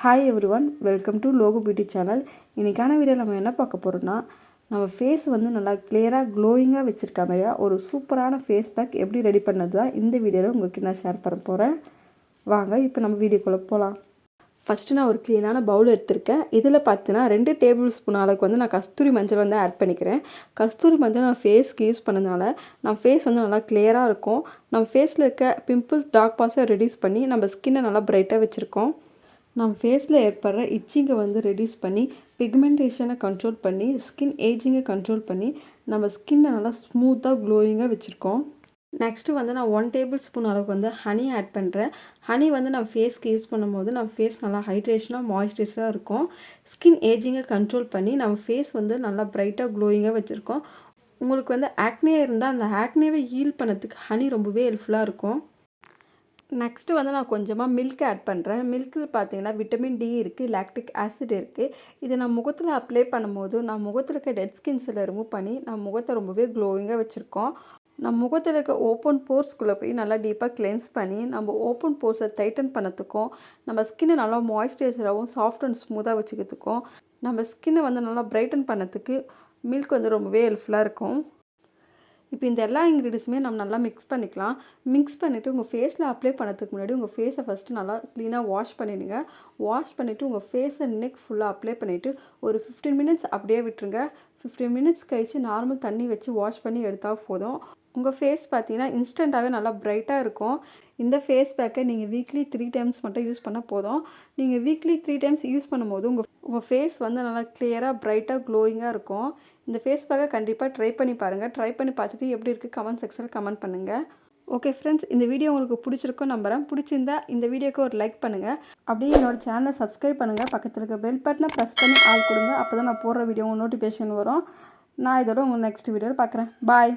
Hi everyone, welcome to logo beauty channel. இன்றைக்கான வீடியோவில் நம்ம என்ன பார்க்க போகிறோம்னா, நம்ம ஃபேஸ் வந்து நல்லா கிளியராக க்ளோயிங்காக வச்சுருக்க மாதிரியா ஒரு சூப்பரான ஃபேஸ் பேக் எப்படி ரெடி பண்ணது தான் இந்த வீடியோவில் உங்களுக்கு நான் ஷேர் பண்ண போகிறேன். வாங்க இப்போ நம்ம வீடியோக்குள்ளே போகலாம். ஃபஸ்ட்டு நான் ஒரு க்ளீனான பவுல் எடுத்திருக்கேன். இதில் பார்த்தீங்கன்னா 2 டேபிள் ஸ்பூன் அளவுக்கு வந்து நான் கஸ்தூரி மஞ்சள் வந்து ஆட் பண்ணிக்கிறேன். கஸ்தூரி மஞ்சள் நான் ஃபேஸ்க்கு யூஸ் பண்ணதுனால நம்ம ஃபேஸ் வந்து நல்லா கிளியராக இருக்கும். நம்ம ஃபேஸில் இருக்க பிம்பிள்ஸ், டார்க் ஸ்பாட்ஸை ரெடியூஸ் பண்ணி நம்ம ஸ்கின்னை நல்லா பிரைட்டாக வச்சுருக்கோம். நம்ம ஃபேஸில் ஏற்படுற இச்சிங்கை வந்து ரெடியூஸ் பண்ணி பிக்மெண்டேஷனை கண்ட்ரோல் பண்ணி ஸ்கின் ஏஜிங்கை கண்ட்ரோல் பண்ணி நம்ம ஸ்கின்னை நல்லா ஸ்மூத்தாக க்ளோயிங்காக வச்சுருக்கோம். நெக்ஸ்ட்டு வந்து நான் 1 டேபிள் ஸ்பூன் அளவுக்கு வந்து ஹனி ஆட் பண்ணுறேன். ஹனி வந்து நம்ம ஃபேஸ்க்கு யூஸ் பண்ணும்போது நம்ம ஃபேஸ் நல்லா ஹைட்ரேஷனாக மாய்ஸ்சரைஸராக இருக்கும். ஸ்கின் ஏஜிங்கை கண்ட்ரோல் பண்ணி நம்ம ஃபேஸ் வந்து நல்லா பிரைட்டாக க்ளோயிங்காக வச்சுருக்கோம். உங்களுக்கு வந்து ஆக்னே இருந்தால் அந்த ஆக்னேவை ஹீல் பண்ணதுக்கு ஹனி ரொம்பவே ஹெல்ப்ஃபுல்லாக இருக்கும். நெக்ஸ்ட்டு வந்து நான் கொஞ்சமாக மில்க் ஆட் பண்ணுறேன். மில்கில் பார்த்தீங்கன்னா விட்டமின் டி இருக்குது, லாக்டிக் ஆசிட் இருக்குது. இதை நான் முகத்தில் அப்ளை பண்ணும்போது நான் முகத்தில் இருக்க டெட் ஸ்கின்ஸில் ரிமூவ் பண்ணி நம்ம முகத்தை ரொம்பவே க்ளோயிங்காக வச்சுருக்கோம். நம்ம முகத்தில் இருக்க ஓப்பன் போர்ஸ்குள்ளே போய் நல்லா டீப்பாக கிளென்ஸ் பண்ணி நம்ம ஓப்பன் போர்ஸை டைட்டன் பண்ணதுக்கும் நம்ம ஸ்கின்னை நல்லா மாய்ஸ்சரைசராகவும் சாஃப்ட் அண்ட் ஸ்மூத்தாக வச்சுக்கிறதுக்கும் நம்ம ஸ்கின்னை வந்து நல்லா பிரைட்டன் பண்ணதுக்கு மில்க் வந்து ரொம்பவே ஹெல்ப்ஃபுல்லாக இருக்கும். இப்போ இந்த எல்லா இன்க்ரீடியன்ஸுமே நம்ம நல்லா மிக்ஸ் பண்ணிக்கலாம். மிக்ஸ் பண்ணிவிட்டு உங்கள் ஃபேஸில் அப்ளை பண்ணதுக்கு முன்னாடி உங்கள் ஃபேஸை ஃபஸ்ட்டு நல்லா க்ளீனாக வாஷ் பண்ணிவிடுங்க. வாஷ் பண்ணிவிட்டு உங்கள் ஃபேஸை நெக் ஃபுல்லாக அப்ளை பண்ணிவிட்டு ஒரு 15 மினிட்ஸ் அப்படியே விட்டுருங்க. 15 மினிட்ஸ் கழித்து நார்மல் தண்ணி வச்சு வாஷ் பண்ணி எடுத்தால் போதும். உங்கள் ஃபேஸ் பார்த்தீங்கன்னா இன்ஸ்டண்ட்டாகவே நல்லா பிரைட்டாக இருக்கும். இந்த ஃபேஸ் பேக்கை நீங்கள் வீக்லி 3 டைம்ஸ் மட்டும் யூஸ் பண்ணால் போதும். நீங்கள் வீக்லி 3 டைம்ஸ் யூஸ் பண்ணும்போது உங்கள் ஃபேஸ் வந்து நல்லா கிளியராக பிரைட்டாக க்ளோயிங்காக இருக்கும். இந்த ஃபேஸ் பேக்கை கண்டிப்பாக ட்ரை பண்ணி பாருங்கள். ட்ரை பண்ணி பார்த்துட்டு எப்படி இருக்குது கமெண்ட் செக்ஷனில் கமெண்ட் பண்ணுங்கள். ஓகே ஃப்ரெண்ட்ஸ், இந்த வீடியோ உங்களுக்கு பிடிச்சிருக்கும் நம்புகிறேன். பிடிச்சிருந்தா இந்த வீடியோக்கு ஒரு லைக் பண்ணுங்கள். அப்படியே என்னோடய சேனலை சப்ஸ்கிரைப் பண்ணுங்கள். பக்கத்தில் இருக்க பெல் பட்டனை ப்ரெஸ் பண்ணி ஆல் கொடுங்க. அப்போ தான் நான் போடுற வீடியோ நோட்டிஃபிகேஷன் வரும். நான் இதோட உங்கள் நெக்ஸ்ட் வீடியோவில் பார்க்குறேன். பாய்.